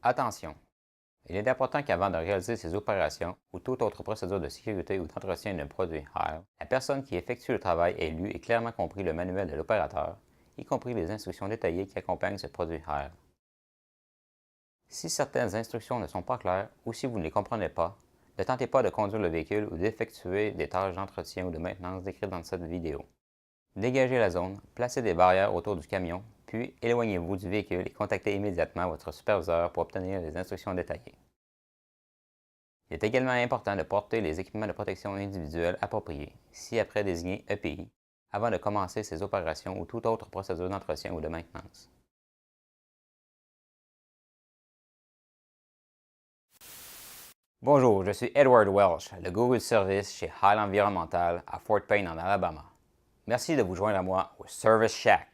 Attention! Il est important qu'avant de réaliser ces opérations ou toute autre procédure de sécurité ou d'entretien d'un produit HAL, la personne qui effectue le travail ait lu et clairement compris le manuel de l'opérateur, y compris les instructions détaillées qui accompagnent ce produit HAL. Si certaines instructions ne sont pas claires ou si vous ne les comprenez pas, ne tentez pas de conduire le véhicule ou d'effectuer des tâches d'entretien ou de maintenance décrites dans cette vidéo. Dégagez la zone, placez des barrières autour du camion, puis éloignez-vous du véhicule et contactez immédiatement votre superviseur pour obtenir les instructions détaillées. Il est également important de porter les équipements de protection individuelle appropriés, ci-après désignés EPI, avant de commencer ces opérations ou toute autre procédure d'entretien ou de maintenance. Bonjour, je suis Edward Welsh, le gourou de service chez HAL Environmental à Fort Payne en Alabama. Merci de vous joindre à moi au Service Shack.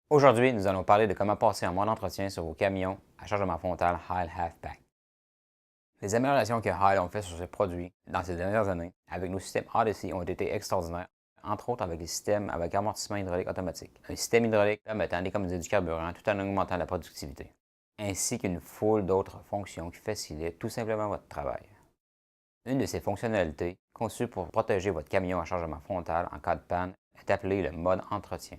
Aujourd'hui, nous allons parler de comment passer en mode entretien sur vos camions à chargement frontal HAL Halfback. Les améliorations que HAL ont fait sur ce produit dans ces dernières années avec nos systèmes Odyssey ont été extraordinaires, entre autres avec les systèmes avec amortissement hydraulique automatique, un système hydraulique permettant d'économiser du carburant tout en augmentant la productivité, ainsi qu'une foule d'autres fonctions qui facilitent tout simplement votre travail. Une de ces fonctionnalités, conçue pour protéger votre camion à chargement frontal en cas de panne, est appelée le mode entretien.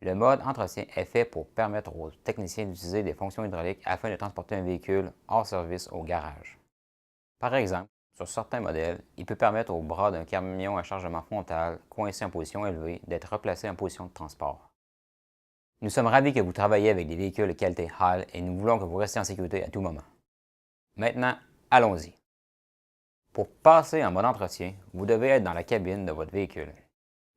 Le mode entretien est fait pour permettre aux techniciens d'utiliser des fonctions hydrauliques afin de transporter un véhicule hors service au garage. Par exemple, sur certains modèles, il peut permettre au bras d'un camion à chargement frontal coincé en position élevée d'être replacé en position de transport. Nous sommes ravis que vous travaillez avec des véhicules de qualité HAL et nous voulons que vous restiez en sécurité à tout moment. Maintenant, allons-y. Pour passer en mode entretien, vous devez être dans la cabine de votre véhicule.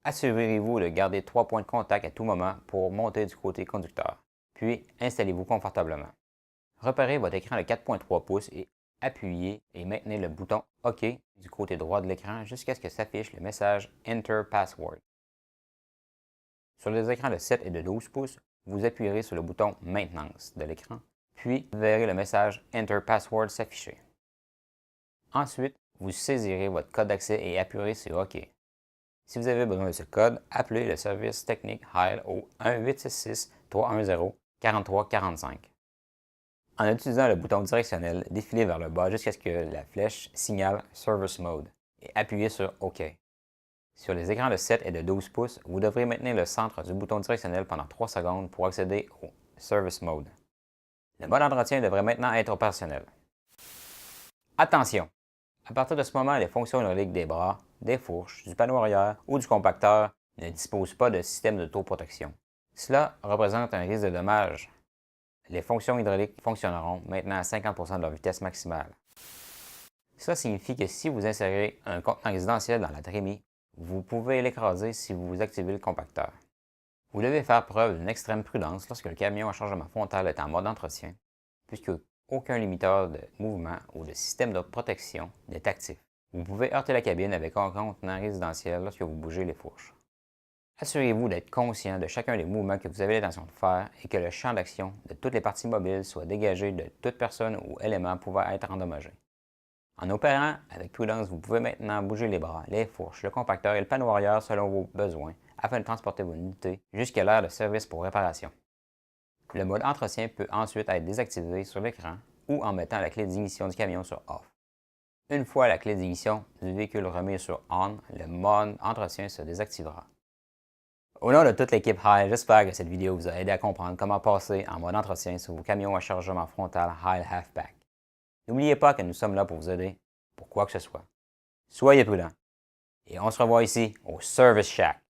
Assurez-vous de garder 3 points de contact à tout moment pour monter du côté conducteur, puis installez-vous confortablement. Repérez votre écran de 4.3 pouces et appuyez et maintenez le bouton OK du côté droit de l'écran jusqu'à ce que s'affiche le message Enter Password. Sur les écrans de 7 et de 12 pouces, vous appuierez sur le bouton Maintenance de l'écran, puis vous verrez le message Enter Password s'afficher. Ensuite, vous saisirez votre code d'accès et appuierez sur OK. Si vous avez besoin de ce code, appelez le service technique HAL au 1-866-310-4345. En utilisant le bouton directionnel, défilez vers le bas jusqu'à ce que la flèche signale Service Mode et appuyez sur OK. Sur les écrans de 7 et de 12 pouces, vous devrez maintenir le centre du bouton directionnel pendant 3 secondes pour accéder au Service Mode. Le mode entretien devrait maintenant être opérationnel. Attention! À partir de ce moment, les fonctions hydrauliques des bras, des fourches, du panneau arrière ou du compacteur ne disposent pas de système d'autoprotection. Cela représente un risque de dommage. Les fonctions hydrauliques fonctionneront maintenant à 50% de leur vitesse maximale. Cela signifie que si vous insérez un contenant résidentiel dans la trémie, vous pouvez l'écraser si vous activez le compacteur. Vous devez faire preuve d'une extrême prudence lorsque le camion à chargement frontal est en mode entretien, puisque aucun limiteur de mouvement ou de système de protection n'est actif. Vous pouvez heurter la cabine avec un contenant résidentiel lorsque vous bougez les fourches. Assurez-vous d'être conscient de chacun des mouvements que vous avez l'intention de faire et que le champ d'action de toutes les parties mobiles soit dégagé de toute personne ou élément pouvant être endommagé. En opérant avec prudence, vous pouvez maintenant bouger les bras, les fourches, le compacteur et le panneau arrière selon vos besoins afin de transporter vos unités jusqu'à l'heure de service pour réparation. Le mode entretien peut ensuite être désactivé sur l'écran ou en mettant la clé d'ignition du camion sur Off. Une fois la clé d'ignition du véhicule remise sur On, le mode entretien se désactivera. Au nom de toute l'équipe HAL, j'espère que cette vidéo vous a aidé à comprendre comment passer en mode entretien sur vos camions à chargement frontal HAL Halfback. N'oubliez pas que nous sommes là pour vous aider pour quoi que ce soit. Soyez prudents et on se revoit ici au Service Shack.